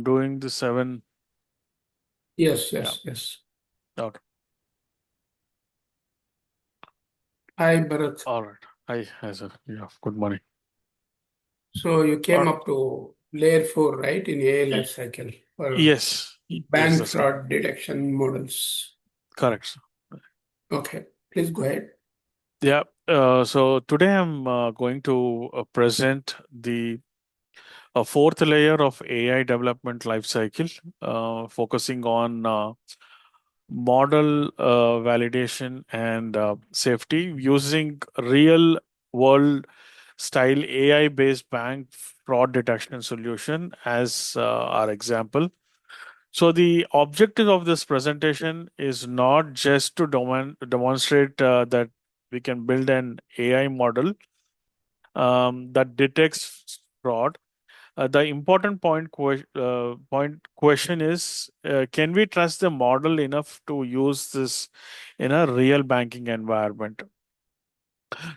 doing the 7. Yes, Yeah. yes. Okay. Hi, Bharat. All right. Hi, sir. Yeah. Good morning. So you All came right. up to layer 4, right, in AI Y- lifecycle for Yes. Yes, bank that's correct. fraud detection models. Correct, sir. Okay, please go ahead. Yeah. So today I'm going to present the fourth layer of AI development lifecycle, focusing on model validation and safety using real world style AI based bank fraud detection solution as our example. So, the objective of this presentation is not just to demonstrate that we can build an AI model that detects fraud. The important point question is: can we trust the model enough to use this in a real banking environment?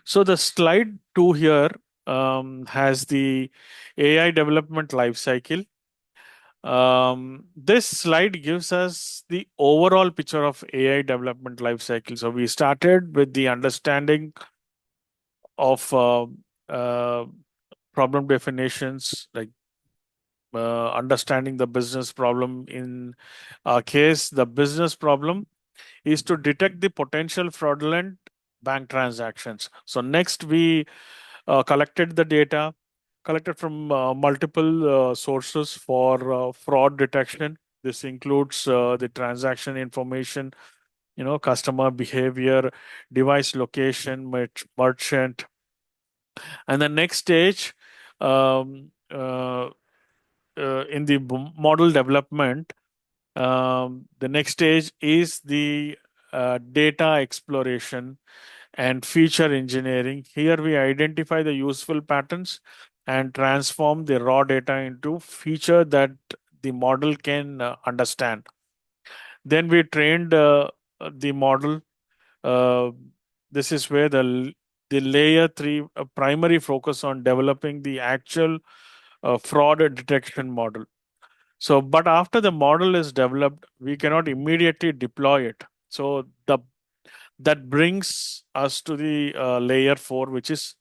So the slide 2 here has the AI development lifecycle. This slide gives us the overall picture of AI development lifecycle. So we started with the understanding of uh, problem definitions, like understanding the business problem. In our case, the business problem is to detect the potential fraudulent bank transactions. So next, we collected the data collected from multiple sources for fraud detection. This includes the transaction information, customer behavior, device location, merchant. And the next stage, um, in the model development, the next stage is the data exploration and feature engineering. Here we identify the useful patterns and transform the raw data into feature that the model can understand. Then we trained the model. Uh, this is where the layer 3 primary focus on developing the actual fraud detection model. So, but after the model is developed, we cannot immediately deploy it. So the that brings us to the layer 4, which is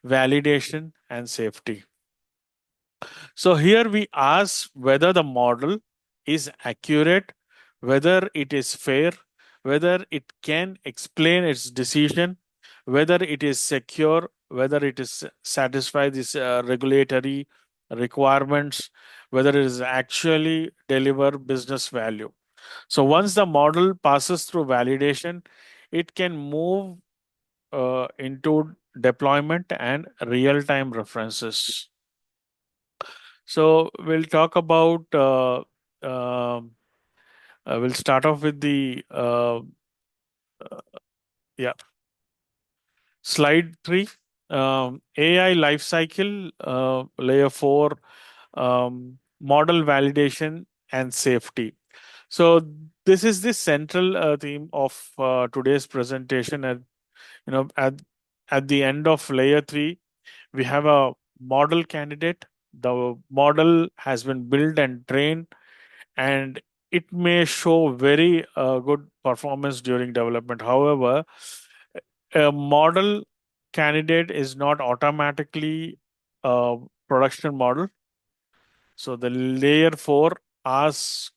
validation and safety. So here we ask whether the model is accurate, whether it is fair, whether it can explain its decision, whether it is secure, whether it is satisfy these regulatory requirements, whether it is actually deliver business value. So once the model passes through validation, it can move into deployment and real-time references. So we'll talk about. Um we'll start off with the yeah slide 3. AI lifecycle layer 4, model validation and safety. So this is the central theme of today's presentation. And at the end of layer 3, we have a model candidate. The model has been built and trained, and it may show very good performance during development. However, a model candidate is not automatically a production model. So the layer 4 asks,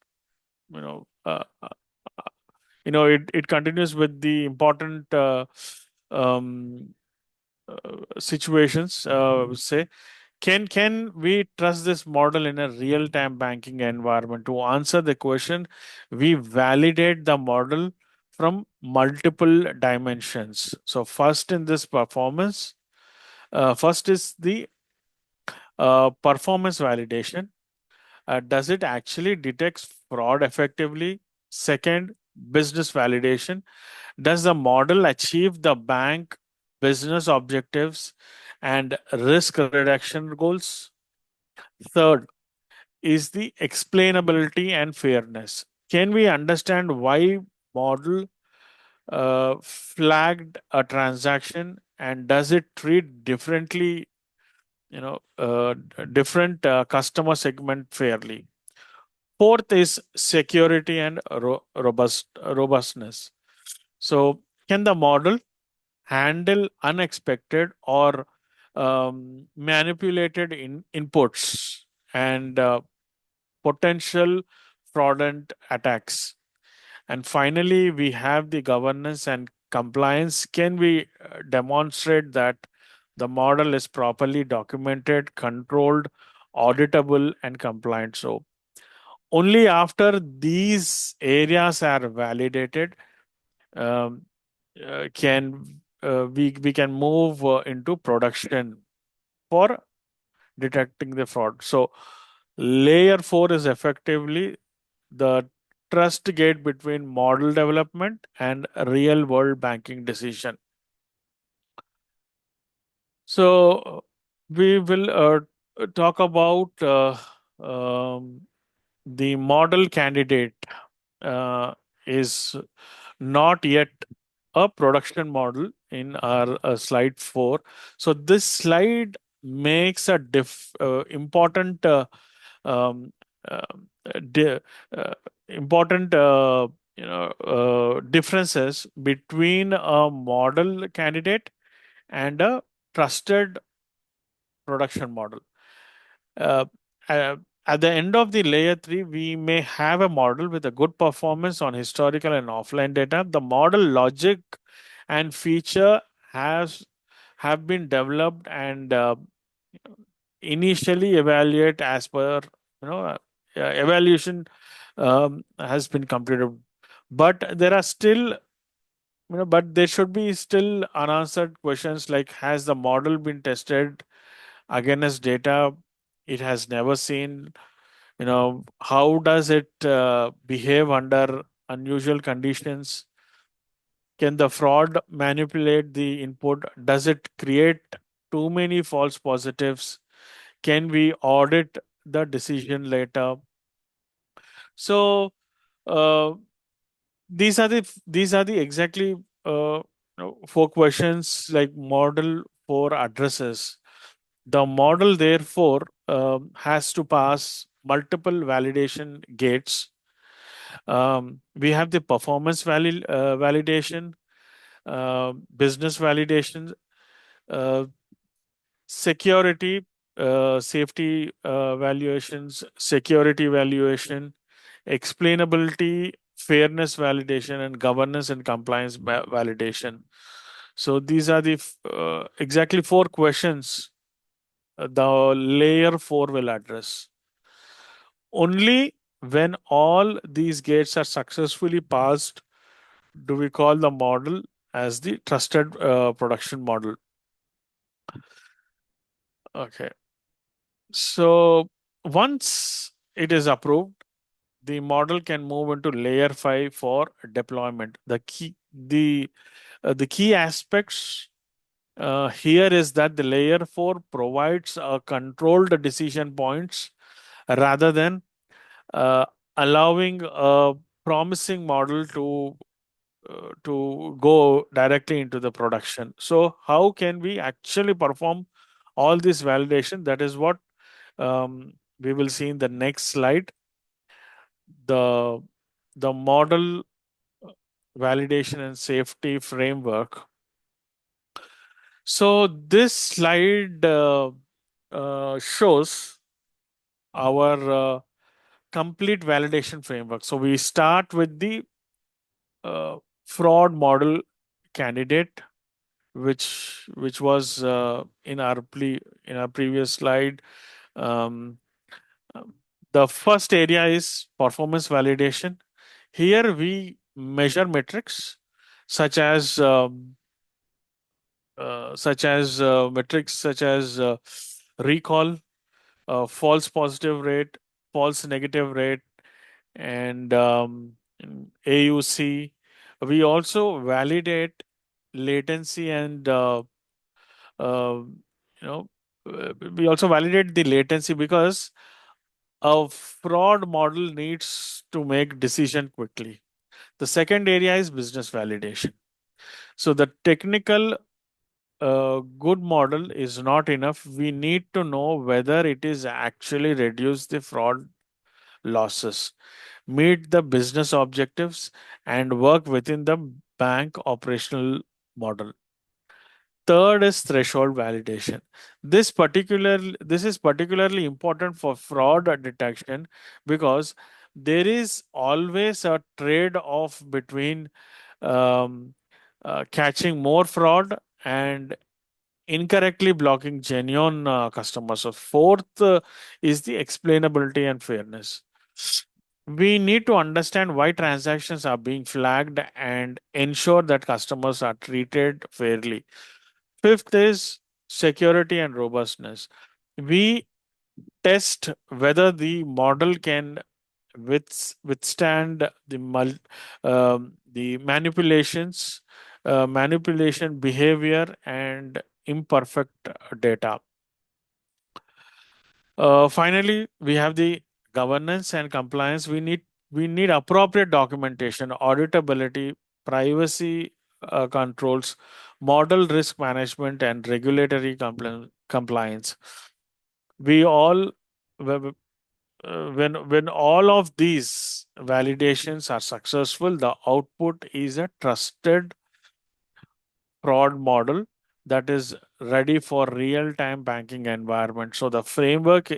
you know, uh, uh, it continues with the important um, situations. Say, can we trust this model in a real time banking environment? To answer the question, we validate the model from multiple dimensions. So first in this performance, first is the performance validation. Does it actually detect fraud effectively? Second, business validation. Does the model achieve the bank business objectives and risk reduction goals? Third is the explainability and fairness. Can we understand why model flagged a transaction, and does it treat differently, different customer segment fairly? Fourth is security and robustness. So, can the model handle unexpected or manipulated inputs and potential fraudulent attacks? And finally, we have the governance and compliance. Can we demonstrate that the model is properly documented, controlled, auditable, and compliant? So, only after these areas are validated, um, can we can move into production for detecting the fraud. So, layer 4 is effectively the trust gate between model development and real world banking decision. So we will talk about the model candidate uh, is not yet a production model in our slide 4. So this slide makes a important um, uh, di- uh, important differences between a model candidate and a trusted production model. Uh, uh, at the end of the layer 3, we may have a model with a good performance on historical and offline data. The model logic and feature has have been developed and initially evaluate as per evaluation has been completed, but there are still but there should be still unanswered questions like, has the model been tested against data it has never seen? How does it behave under unusual conditions? Can the fraud manipulate the input? Does it create too many false positives? Can we audit the decision later? So uh, these are the exactly four questions like model 4 addresses. The model therefore has to pass multiple validation gates. We have the performance validation, business validation, uh, security, safety valuations, security valuation, explainability, fairness validation, and governance and compliance validation. So these are the exactly four questions the layer 4 will address. Only when all these gates are successfully passed do we call the model as the trusted production model. Okay. So once it is approved, the model can move into layer 5 for deployment. The key aspects here is that the layer 4 provides a controlled decision points rather than uh, allowing a promising model to go directly into the production. So how can we actually perform all this validation? That is what we will see in the next slide. The the model validation and safety framework. So this slide shows our complete validation framework. So we start with the uh, fraud model candidate, which was in our previous slide. Um, the first area is performance validation. Here we measure metrics such as recall, false positive rate, false negative rate, and AUC. We also validate latency and uh, you know we also validate the latency because a fraud model needs to make decision quickly. The second area is business validation. So the technical good model is not enough. We need to know whether it is actually reduce the fraud losses, meet the business objectives, and work within the bank operational model. Third is threshold validation. This is particularly important for fraud detection because there is always a trade-off between um, catching more fraud and incorrectly blocking genuine customers. So fourth is the explainability and fairness. We need to understand why transactions are being flagged and ensure that customers are treated fairly. Fifth is security and robustness. We test whether the model can withstand the manipulation behavior and imperfect data. Finally, we have the governance and compliance. We need appropriate documentation, auditability, privacy controls, model risk management, and regulatory compliance. We all when all of these validations are successful, the output is a trusted fraud model that is ready for real time banking environment. So the framework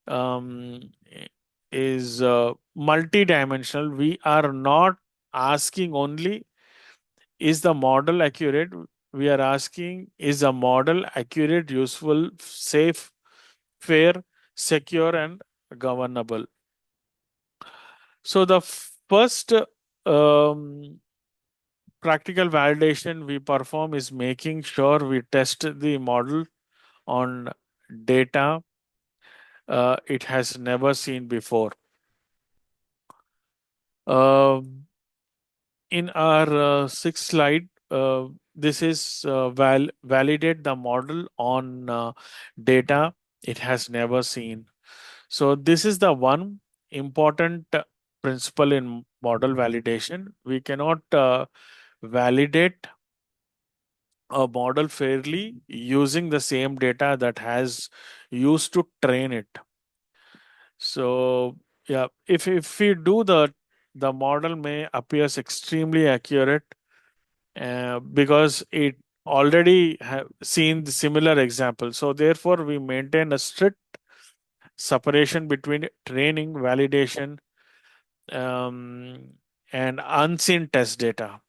um, multi-dimensional. We are not asking only is the model accurate. We are asking is the model accurate, useful, safe, fair, secure, and governable. So the first practical validation we perform is making sure we test the model on data it has never seen before. In our sixth slide, this is validate the model on data it has never seen. So this is the one important principle in model validation. We cannot validate a model fairly using the same data that has used to train it. So yeah, if we do that, the model may appears extremely accurate because it already have seen the similar example. So therefore, we maintain a strict separation between training, validation, um, and unseen test data.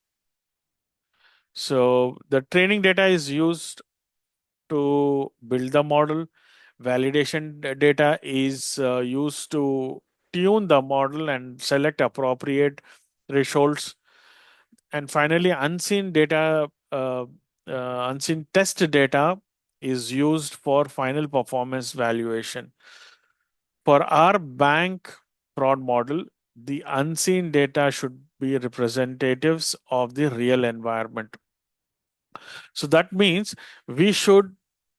So the training data is used to build the model. Validation data is used to tune the model and select appropriate thresholds. And finally, unseen test data is used for final performance valuation. For our bank fraud model, the unseen data should be representatives of the real environment. So that means we should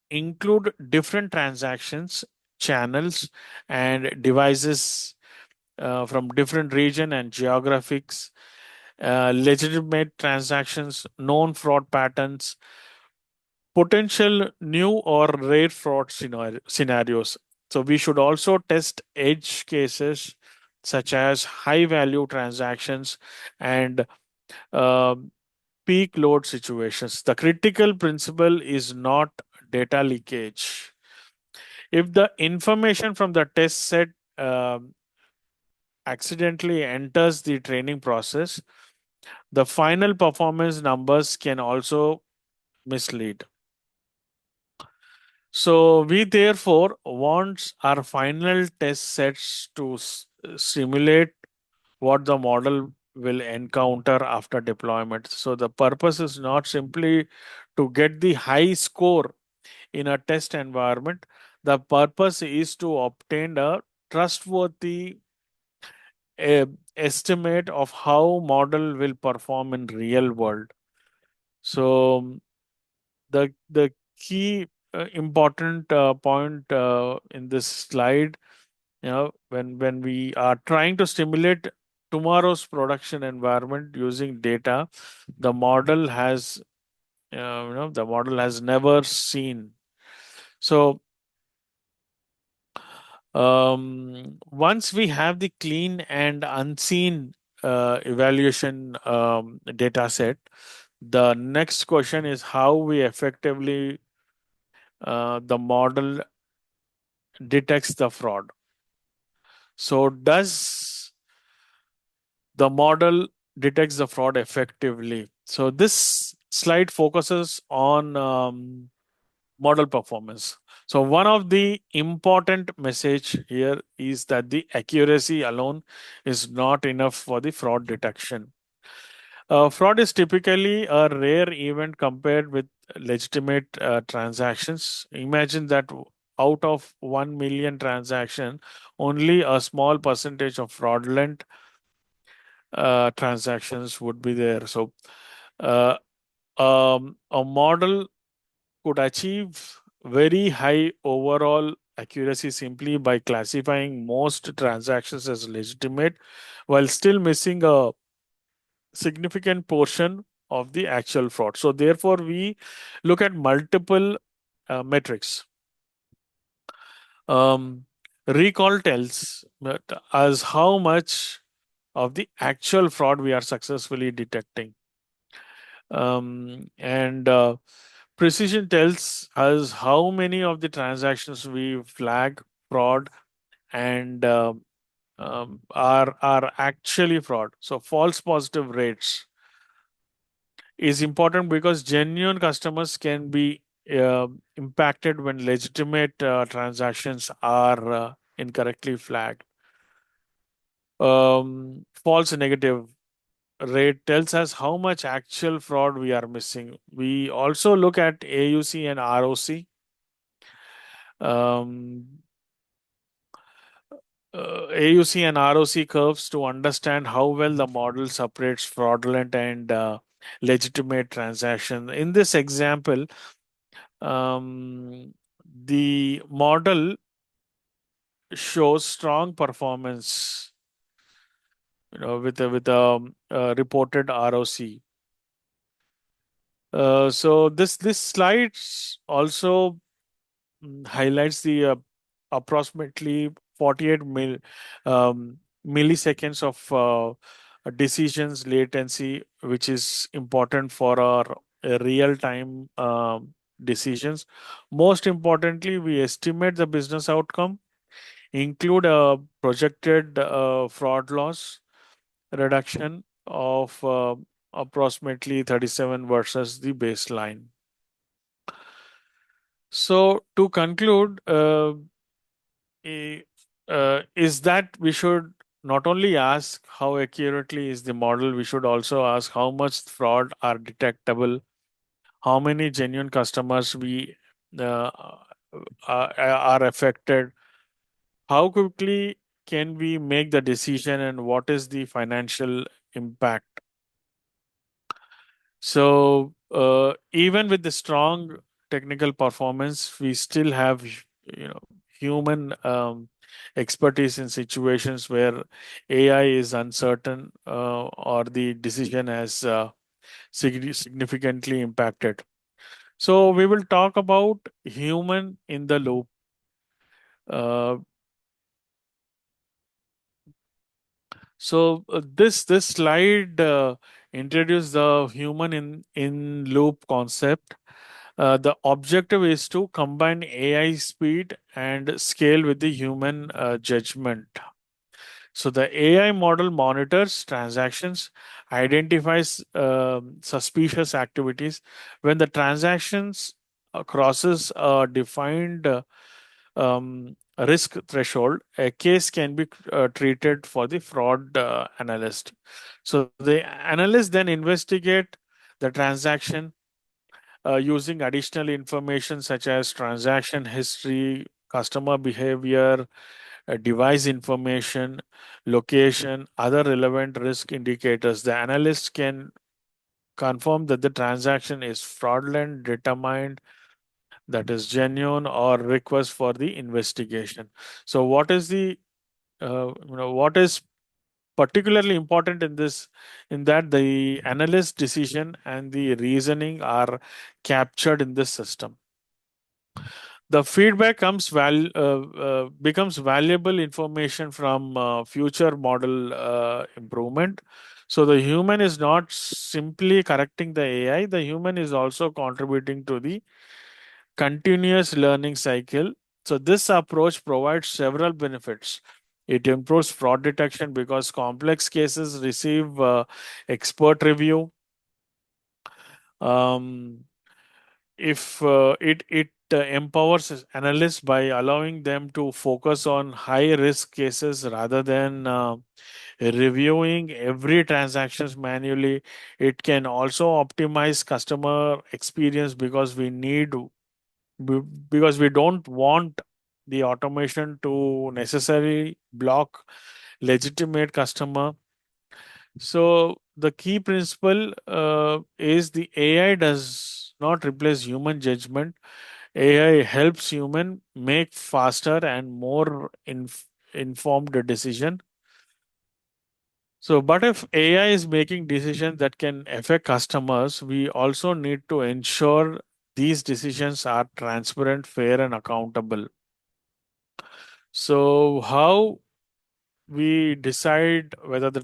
include different transactions, channels, and devices from different region and geographics, legitimate transactions, known fraud patterns, potential new or rare fraud scenarios. So we should also test edge cases such as high value transactions and uh, peak load situations. The critical principle is not data leakage. If the information from the test set accidentally enters the training process, the final performance numbers can also mislead. So, we therefore want our final test sets to simulate what the model will encounter after deployment. So, the purpose is not simply to get the high score in a test environment, the purpose is to obtain a trustworthy estimate of how model will perform in real world. So the key important point in this slide, when we are trying to stimulate tomorrow's production environment using data, the model has the model has never seen. So Once we have the clean and unseen evaluation data set, the next question is how we effectively the model detects the fraud. So, does the model detects the fraud effectively? So, this slide focuses on model performance. So, one of the important message here is that the accuracy alone is not enough for the fraud detection. Fraud is typically a rare event compared with legitimate transactions. Imagine that out of 1 million transaction, only a small percentage of fraudulent transactions would be there. So, uh, a model could achieve very high overall accuracy simply by classifying most transactions as legitimate while still missing a significant portion of the actual fraud. So, therefore, we look at multiple metrics. Um, Recall tells us how much of the actual fraud we are successfully detecting. And Precision tells us how many of the transactions we flag fraud and are actually fraud. So false positive rates is important because genuine customers can be impacted when legitimate transactions are incorrectly flagged. False negative rate tells us how much actual fraud we are missing. We also look at AUC and ROC. Um, AUC and ROC curves to understand how well the model separates fraudulent and legitimate transaction. In this example, the model shows strong performance, with a reported ROC. So this slide also highlights the approximately 48 milliseconds of decisions latency, which is important for our real time decisions. Most importantly, we estimate the business outcome, include a projected fraud loss reduction of approximately 37 versus the baseline. So, to conclude, i- is that we should not only ask how accurately is the model, we should also ask how much fraud are detectable, how many genuine customers we are affected, how quickly can we make the decision, and what is the financial impact. So even with the strong technical performance, we still have human expertise in situations where AI is uncertain or the decision has significantly impacted. So we will talk about human in the loop. Uh, this slide introduces the human in loop concept. The objective is to combine AI speed and scale with the human judgment. So the AI model monitors transactions, identifies suspicious activities. When the transactions crosses a defined risk threshold, a case can be treated for the fraud analyst. So the analyst then investigate the transaction using additional information such as transaction history, customer behavior, device information, location, other relevant risk indicators. The analyst can confirm that the transaction is fraudulent, determined, that is genuine, or request for the investigation. So, what is particularly important in this, in that the analyst decision and the reasoning are captured in this system. The feedback becomes valuable information from future model improvement. So the human is not simply correcting the AI, the human is also contributing to the continuous learning cycle. So this approach provides several benefits. It improves fraud detection because complex cases receive expert review. Um, if it empowers analysts by allowing them to focus on high risk cases rather than reviewing every transactions manually. It can also optimize customer experience because we don't want the automation to necessarily block legitimate customer. So the key principle is the AI does not replace human judgment. AI helps human make faster and more informed decision. So, but if AI is making decisions that can affect customers, we also need to ensure these decisions are transparent, fair, and accountable. So, how we decide whether the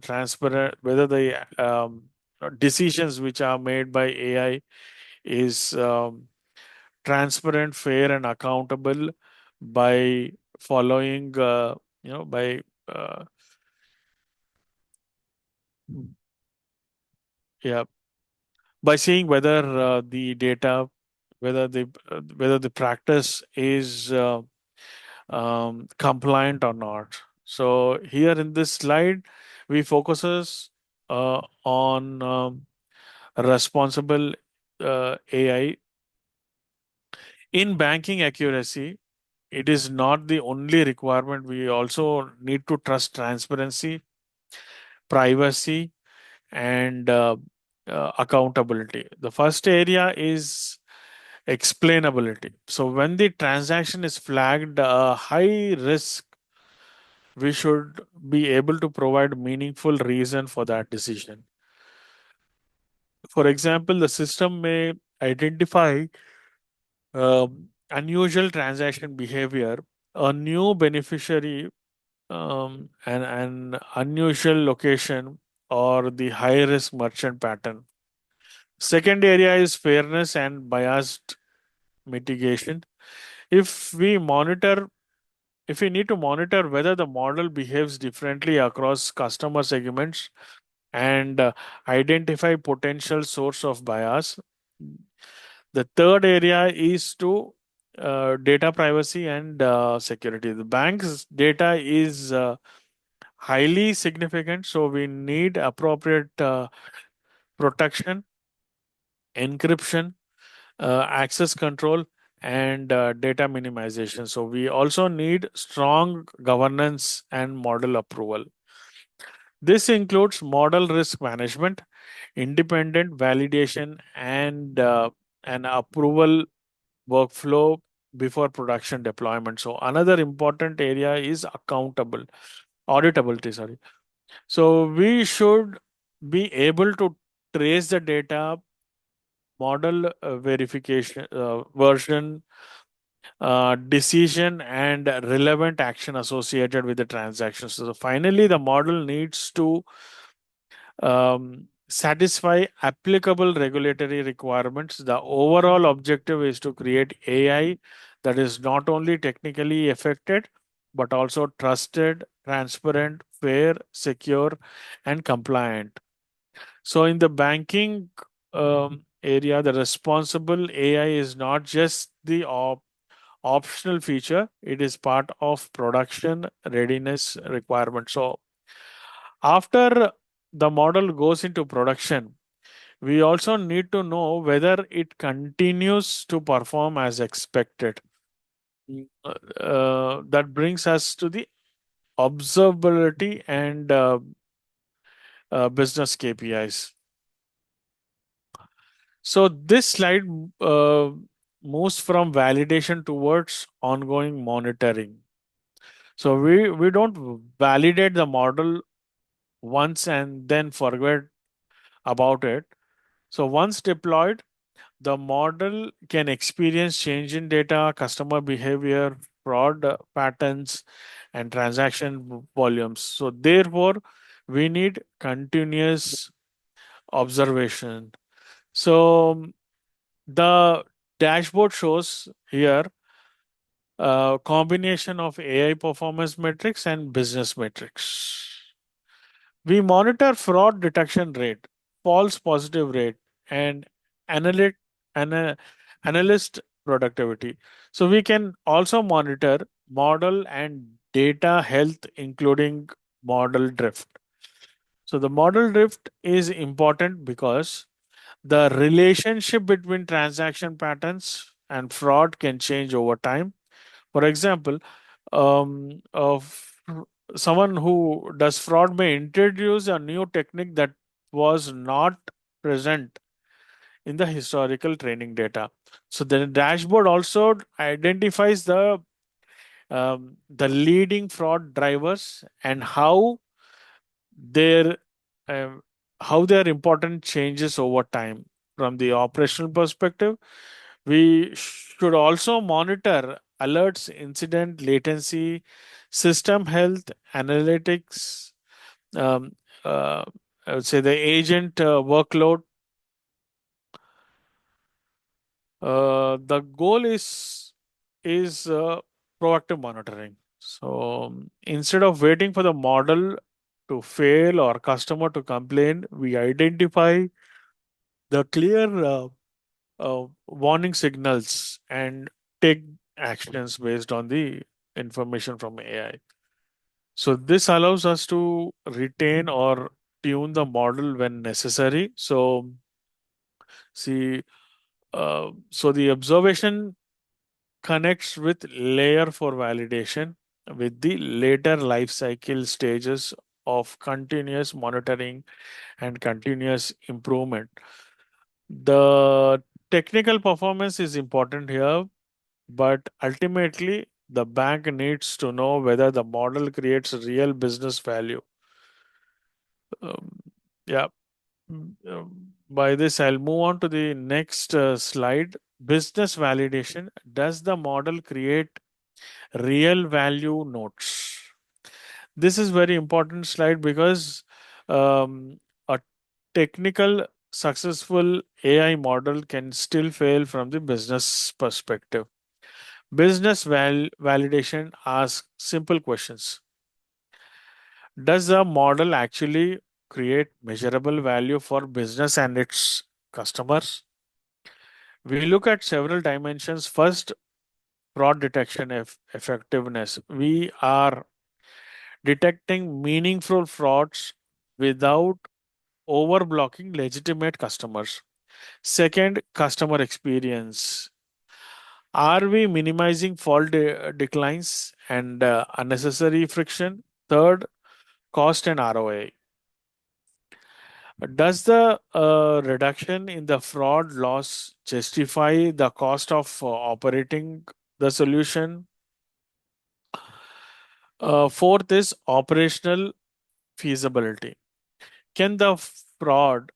decisions which are made by AI is transparent, fair, and accountable by following, by yeah, by seeing whether the data, whether the practice is compliant or not. So here in this slide, we focuses on responsible AI in banking accuracy. It is not the only requirement. We also need to trust transparency, privacy, and accountability. The first area is explainability. So when the transaction is flagged high risk, we should be able to provide meaningful reason for that decision. For example, the system may identify unusual transaction behavior, a new beneficiary, and an unusual location, or the high risk merchant pattern. Second area is fairness and biased mitigation. If we monitor if we need to monitor whether the model behaves differently across customer segments and identify potential source of bias. The third area is to data privacy and security. The bank's data is highly significant, so we need appropriate protection, encryption, access control, and data minimization. So we also need strong governance and model approval. This includes model risk management, independent validation, and an approval workflow before production deployment. So another important area is auditability. Sorry. So we should be able to trace the data, model verification version, decision, and relevant action associated with the transaction. So finally, the model needs to satisfy applicable regulatory requirements. The overall objective is to create AI that is not only technically effective, but also trusted, transparent, fair, secure, and compliant. So, in the banking area, the responsible AI is not just the optional feature, it is part of production readiness requirement. So, after the model goes into production, we also need to know whether it continues to perform as expected. That brings us to the observability and business KPIs. So this slide uh, moves from validation towards ongoing monitoring. So we don't validate the model once and then forget about it. So once deployed, The model can experience change in data, customer behavior, fraud patterns, and transaction volumes. So, therefore, we need continuous observation. So, the dashboard shows here a combination of AI performance metrics and business metrics. We monitor fraud detection rate, false positive rate, and analyt, ana- analyst productivity. So we can also monitor model and data health, including model drift. So the model drift is important because the relationship between transaction patterns and fraud can change over time. For example, of someone who does fraud may introduce a new technique that was not present in the historical training data. So the dashboard also identifies the leading fraud drivers and their um, how their important changes over time. From the operational perspective, we should also monitor alerts, incident latency, system health, analytics, um, uh, I would say the agent workload. The goal is proactive monitoring. So instead of waiting for the model to fail or customer to complain, we identify the clear warning signals and take actions based on the information from AI. So this allows us to retain or tune the model when necessary. So see, so the observation connects with layer for validation with the later life cycle stages of continuous monitoring and continuous improvement. The technical performance is important here, but ultimately the bank needs to know whether the model creates real business value. Um, yeah. By this, I'll move on to the next slide. Business validation. Does the model create real value notes? This is very important slide because a technical successful AI model can still fail from the business perspective. Business validation asks simple questions. Does the model actually create measurable value for business and its customers? We look at several dimensions. First, fraud detection effectiveness. We are detecting meaningful frauds without overblocking legitimate customers. Second, customer experience. Are we minimizing fault declines and unnecessary friction? Third, cost and ROI. Does the reduction in the fraud loss justify the cost of operating the solution? Fourth is operational feasibility. Can the fraud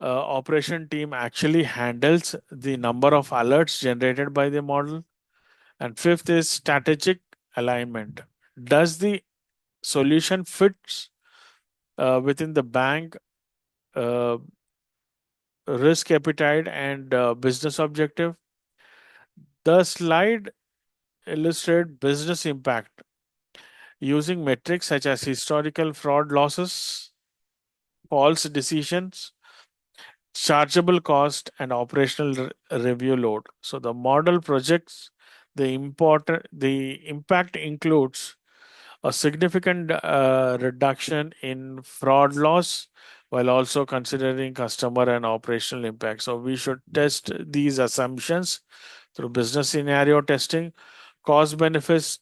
operation team actually handles the number of alerts generated by the model? And fifth is strategic alignment. Does the solution fits within the bank uh, risk appetite and business objective? The slide illustrates business impact using metrics such as historical fraud losses, false decisions, chargeable cost, and operational review load. So the model projects the impact includes a significant reduction in fraud loss while also considering customer and operational impact. So we should test these assumptions through business scenario testing, cost benefits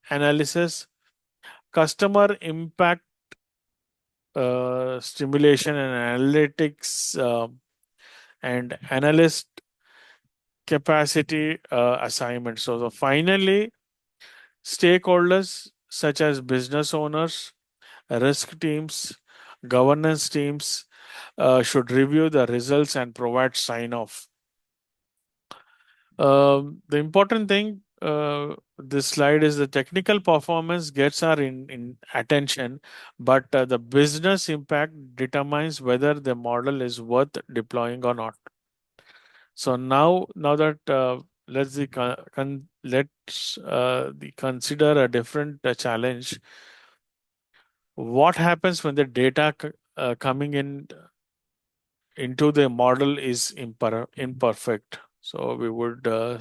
analysis, customer impact stimulation and analytics, and analyst capacity assignment. So finally, stakeholders such as business owners, risk teams, governance teams should review the results and provide sign off. The important thing this slide is the technical performance gets our in attention, but the business impact determines whether the model is worth deploying or not. So now that let's consider a different challenge. What happens when the data coming in into the model is imperfect? So we would go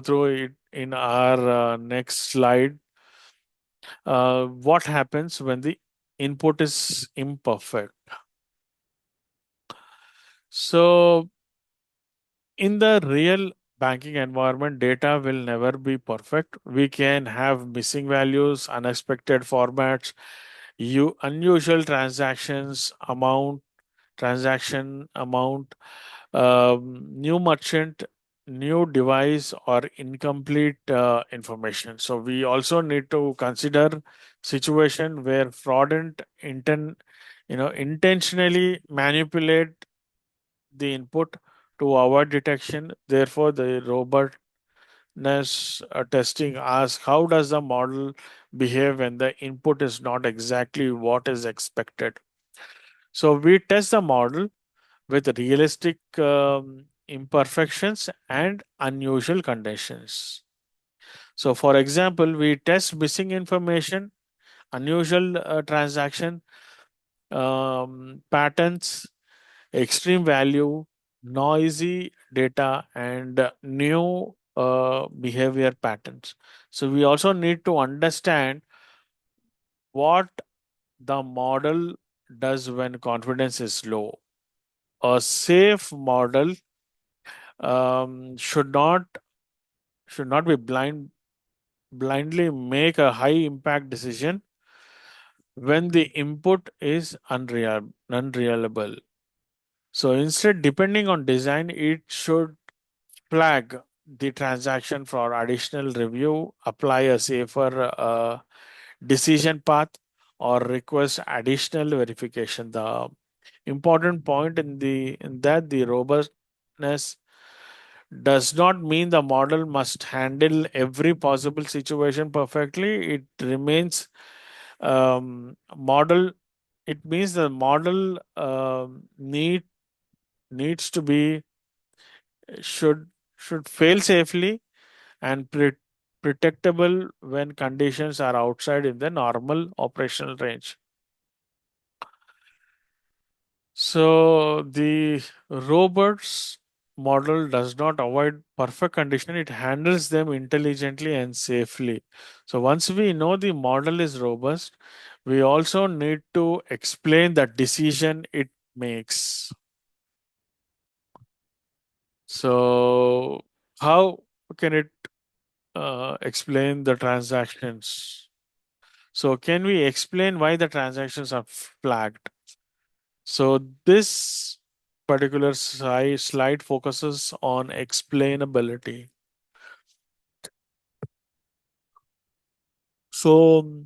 through it in our next slide. What happens when the input is imperfect? So, in the real banking environment, data will never be perfect. We can have missing values, unexpected formats, unusual transaction amount, new merchant, new device, or incomplete information. So we also need to consider situation where intentionally manipulate the input to avoid detection. Therefore, the robustness testing asks how does the model behave when the input is not exactly what is expected. So we test the model with realistic imperfections and unusual conditions. So, for example, we test missing information, unusual transaction patterns, extreme value, noisy data, and new behavior patterns. So, we also need to understand what the model does when confidence is low. A safe model um, should not should not be blindly make a high impact decision when the input is unreliable. So instead, depending on design, it should flag the transaction for additional review, apply a safer decision path, or request additional verification. The important point in that the robustness does not mean the model must handle every possible situation perfectly. It remains model. It means the model needs to be should should fail safely and protectable when conditions are outside in the normal operational range. So the robots model does not avoid perfect condition, it handles them intelligently and safely. So once we know the model is robust, we also need to explain the decision it makes. So how can it explain the transactions? So can we explain why the transactions are flagged? So this particular slide focuses on explainability. So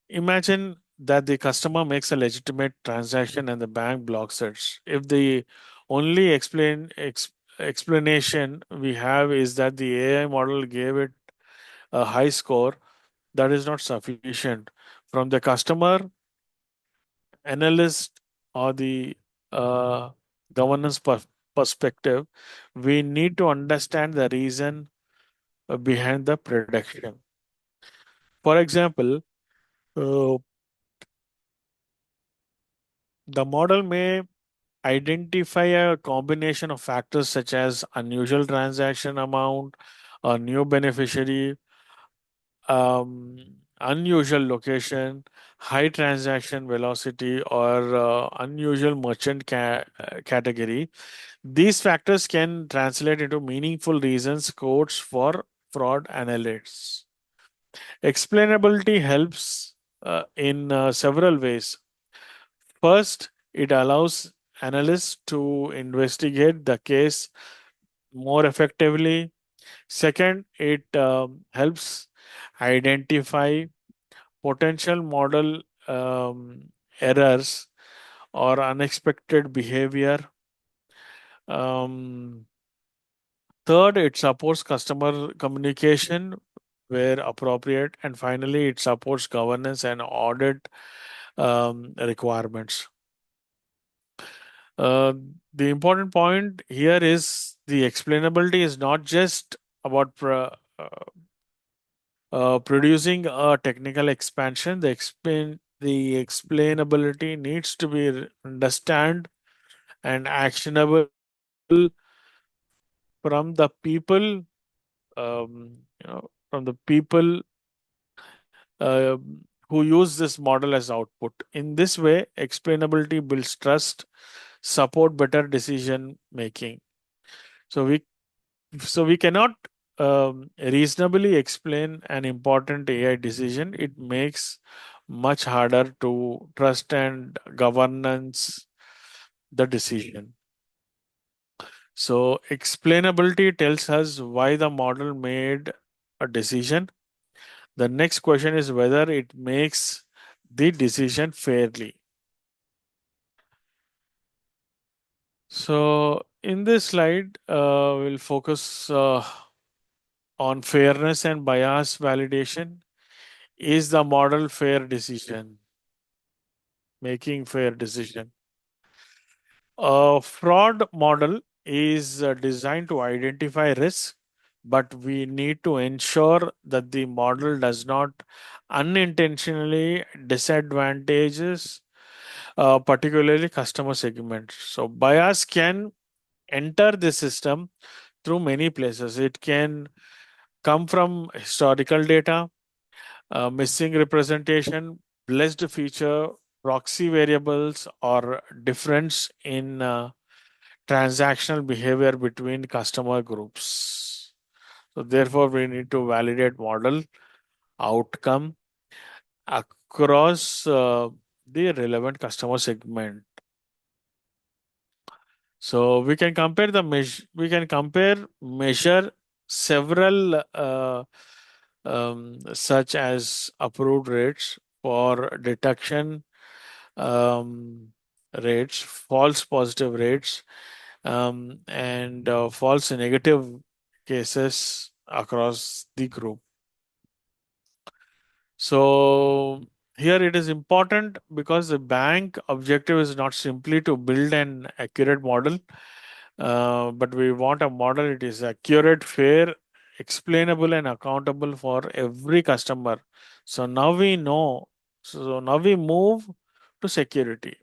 imagine that the customer makes a legitimate transaction and the bank blocks it. If the only explanation we have is that the AI model gave it a high score, that is not sufficient. From the customer, analyst, or the uh, governance perspective, we need to understand the reason behind the prediction. For example, uh, the model may identify a combination of factors such as unusual transaction amount, a new beneficiary, unusual location, high transaction velocity, or unusual merchant category. These factors can translate into meaningful reasons codes for fraud analysts. Explainability helps in several ways. First, it allows analysts to investigate the case more effectively. Second, it helps identify potential model errors or unexpected behavior. Um, Third, it supports customer communication where appropriate. And finally, it supports governance and audit requirements. Uh, the important point here is the explainability is not just about producing a technical expansion. The explainability needs to be understand and actionable from the people, from the people who use this model as output. In this way, explainability builds trust, support better decision making. So we cannot reasonably explain an important AI decision. It makes much harder to trust and governance the decision. So explainability tells us why the model made a decision. The next question is whether it makes the decision fairly. So in this slide, we'll focus on fairness and bias validation. Is the model fair decision? Making fair decision. A fraud model is designed to identify risk, but we need to ensure that the model does not unintentionally disadvantages particularly customer segments. So bias can enter the system through many places. It can come from historical data, missing representation, blessed feature, proxy variables, or difference in transactional behavior between customer groups. So therefore, we need to validate model outcome across the relevant customer segment. So we can compare measure several such as approved rates for detection um, rates, false positive rates, and false negative cases across the group. So here it is important because the bank objective is not simply to build an accurate model, but we want a model it is accurate, fair, explainable, and accountable for every customer. So now we know. So now we move to security.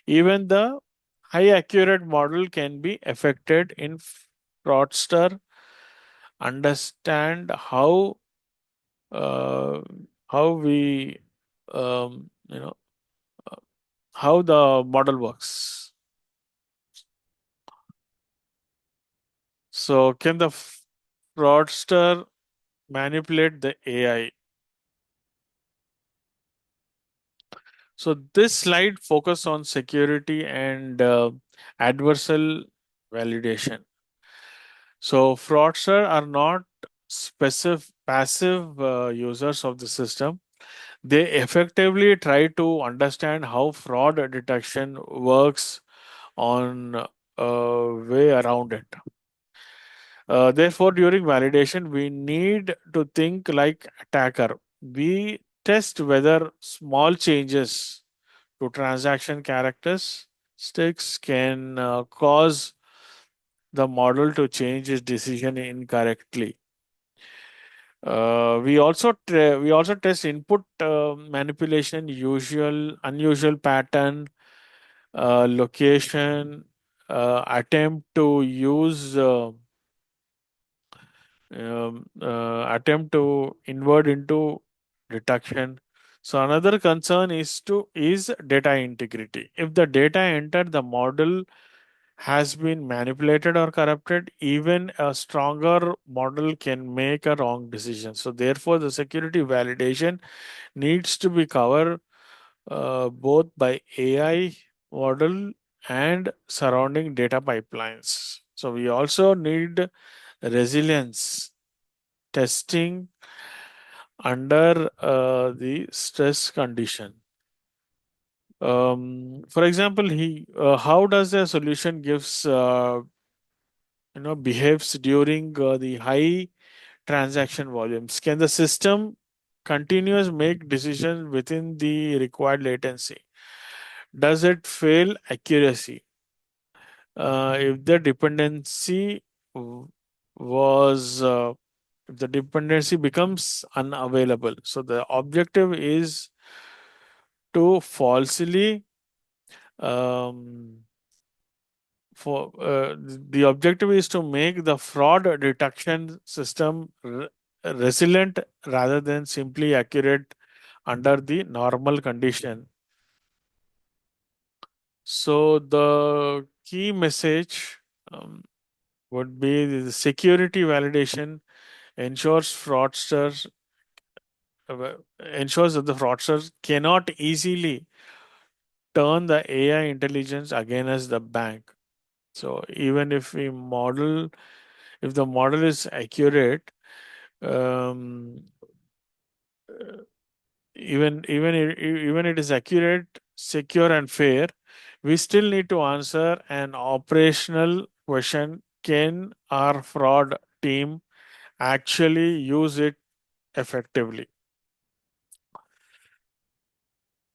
Even the high accurate model can be affected in fraudster understand uh, how we um, you know uh, how the model works. So can the fraudster manipulate the AI? So this slide focus on security and adversarial validation. So fraudsters are not specific passive users of the system. They effectively try to understand how fraud detection works on way around it. Therefore, during validation, we need to think like attacker. We test whether small changes to transaction characteristics can cause the model to change its decision incorrectly. We also test input manipulation, usual unusual pattern, location, attempt to invert into detection. So another concern is data integrity. If the data entered the model has been manipulated or corrupted, even a stronger model can make a wrong decision. So therefore, the security validation needs to be covered both by AI model and surrounding data pipelines. So we also need resilience testing under the stress condition. For example, how does a solution gives behaves during the high transaction volumes? Can the system continuous make decisions within the required latency? Does it fail accuracy? If the dependency w- was if the dependency becomes unavailable, so the objective is to falsely um, for the objective is to make the fraud detection system resilient rather than simply accurate under the normal condition. So the key message um, would be the security validation ensures fraudsters ensures that the fraudsters cannot easily turn the AI intelligence against the bank. So even if the model is accurate, um, uh, even it is accurate, secure, and fair, we still need to answer an operational question: can our fraud team actually use it effectively?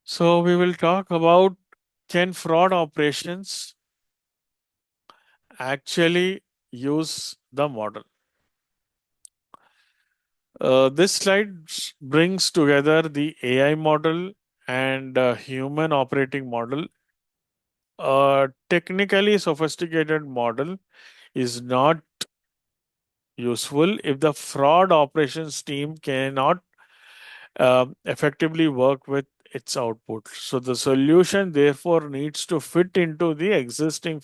So we will talk about, can fraud operations actually use the model? This slide brings together the AI model and human operating model. A technically sophisticated model is not useful if the fraud operations team cannot effectively work with its output. So the solution therefore needs to fit into the existing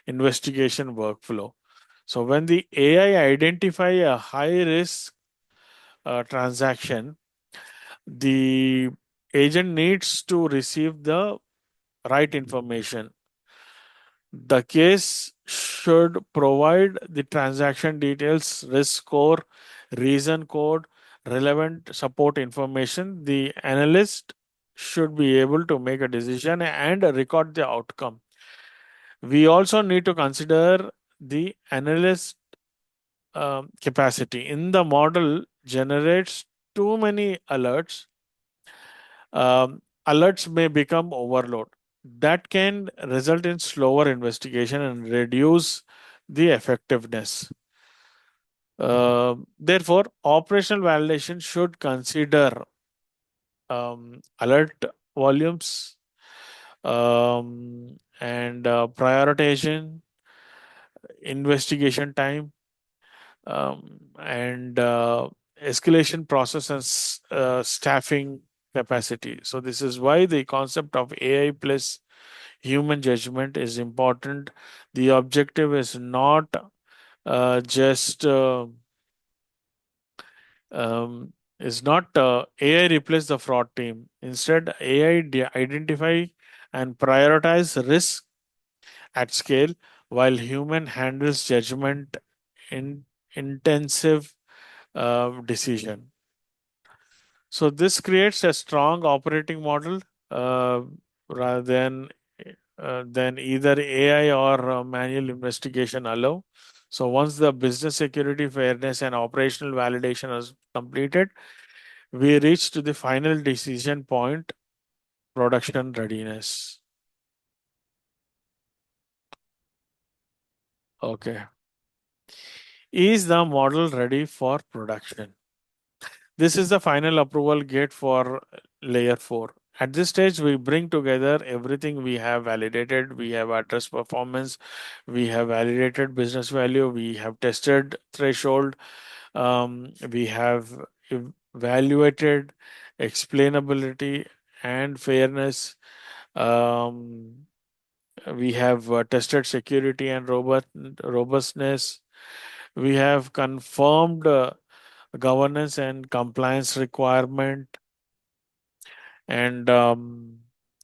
investigation workflow. So when the AI identify a high risk transaction, the agent needs to receive the right information. The case should provide the transaction details, risk score, reason code, relevant support information. The analyst should be able to make a decision and record the outcome. We also need to consider the analyst capacity. In the model generates too many alerts, alerts may become overload. That can result in slower investigation and reduce the effectiveness. Therefore, operational validation should consider alert volumes and prioritization, investigation time, and escalation process and staffing capacity. So, this is why the concept of AI plus human judgment is important. The objective is not just is not AI replace the fraud team. Instead, AI identify and prioritize risk at scale, while human handles judgment in intensive decision. So this creates a strong operating model uh, rather than either AI or manual investigation allow. So once the business security, fairness, and operational validation is completed, we reach to the final decision point: production readiness. Okay, is the model ready for production? This is the final approval gate for layer 4. At this stage, we bring together everything we have validated. We have addressed performance, we have validated business value, we have tested threshold, we have evaluated explainability and fairness. Um, we have tested security and robustness. We have confirmed governance and compliance requirement, and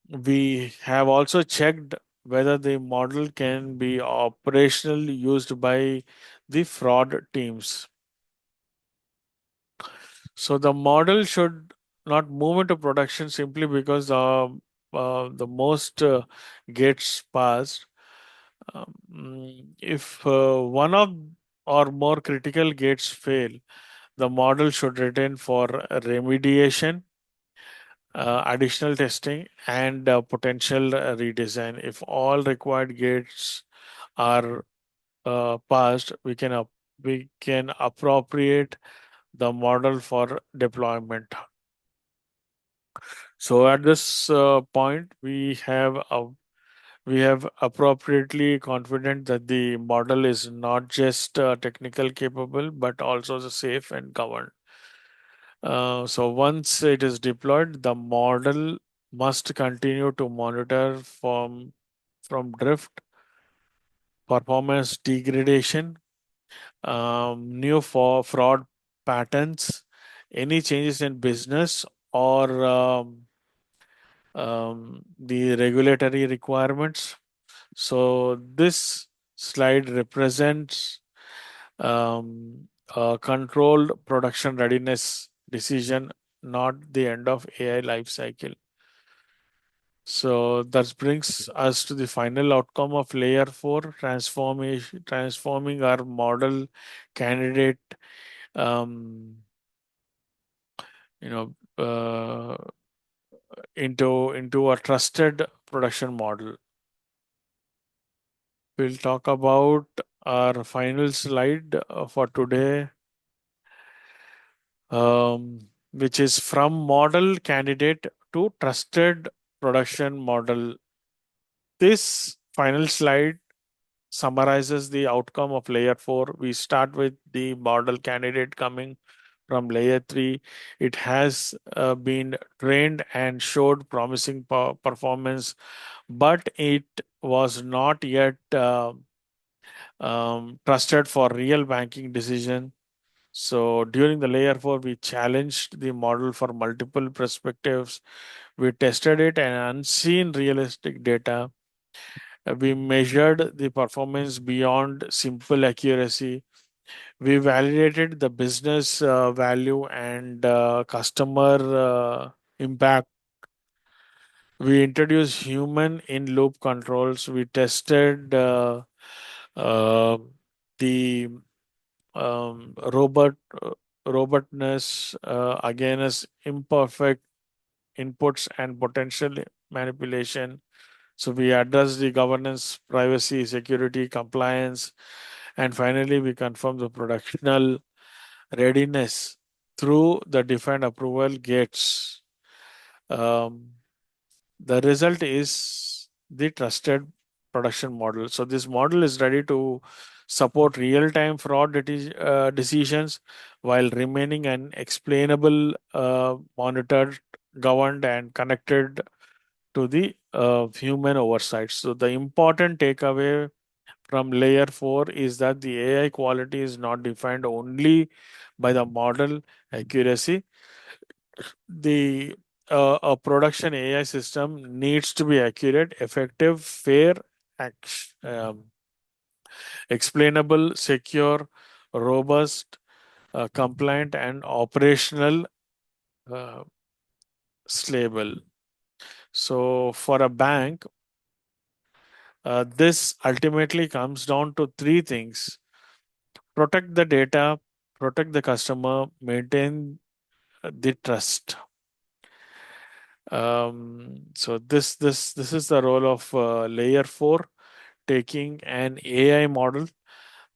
we have also checked whether the model can be operationally used by the fraud teams. So the model should not move into production simply because the most gates passed. If one of or more critical gates fail, the model should return for remediation, additional testing, and potential redesign. If all required gates are passed, we can appropriate the model for deployment. So at this point, we have appropriately confident that the model is not just technical capable but also the safe and governed. So once it is deployed, the model must continue to monitor from drift, performance degradation, new for fraud patterns, any changes in business or the regulatory requirements. So this slide represents a controlled production readiness decision, not the end of AI life cycle. So that brings us to the final outcome of layer 4 transformation, transforming our model candidate, um, you know, into a trusted production model. We'll talk about our final slide for today, which is from model candidate to trusted production model. This final slide summarizes the outcome of layer 4. We start with the model candidate coming from layer 3. It has been trained and showed promising performance, but it was not yet trusted for real banking decision. So during the layer 4, we challenged the model for multiple perspectives. We tested it and unseen realistic data. We measured the performance beyond simple accuracy. We validated the business value and customer impact. We introduced human in loop controls. We tested uh, the robot robotness against imperfect inputs and potential manipulation. So we address the governance, privacy, security, compliance, and finally we confirm the productional readiness through the defined approval gates. Um, the result is the trusted production model. So this model is ready to support real-time fraud decisions while remaining an explainable, monitored, governed, and connected to the human oversight. So the important takeaway from layer 4 is that the AI quality is not defined only by the model accuracy. The a production AI system needs to be accurate, effective, fair, explainable, secure, robust, compliant, and operational, uh, stable. So for a bank, this ultimately comes down to three things: protect the data, protect the customer, maintain the trust. So this is the role of layer 4, taking an AI model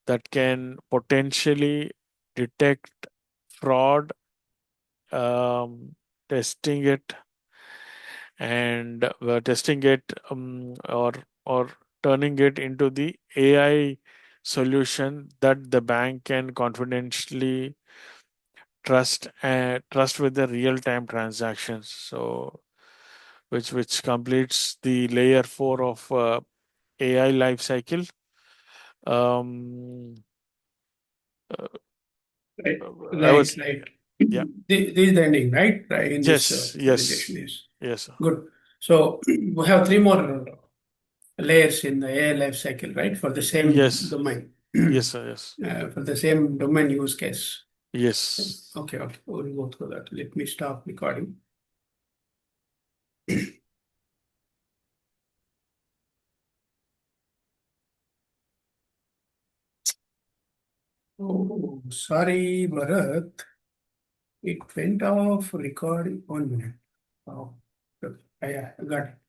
that can potentially detect fraud, testing it and testing it, or turning it into the AI solution that the bank can confidentially trust with the real time transactions. So which completes the layer 4 of AI life cycle. Um, uh, Right, I right, was right. Yeah. This is the ending, right? Right, in this Yes, presentation yes, is yes, good. So we have three more layers in the AI life cycle, right? For the same yes, domain, yes, sir, yes, for the same domain use case. yes. Okay, okay, we'll go through that. Let me stop recording. Sorry, Bharat. It went off recording 1 minute. Oh, okay. Yeah, I got it.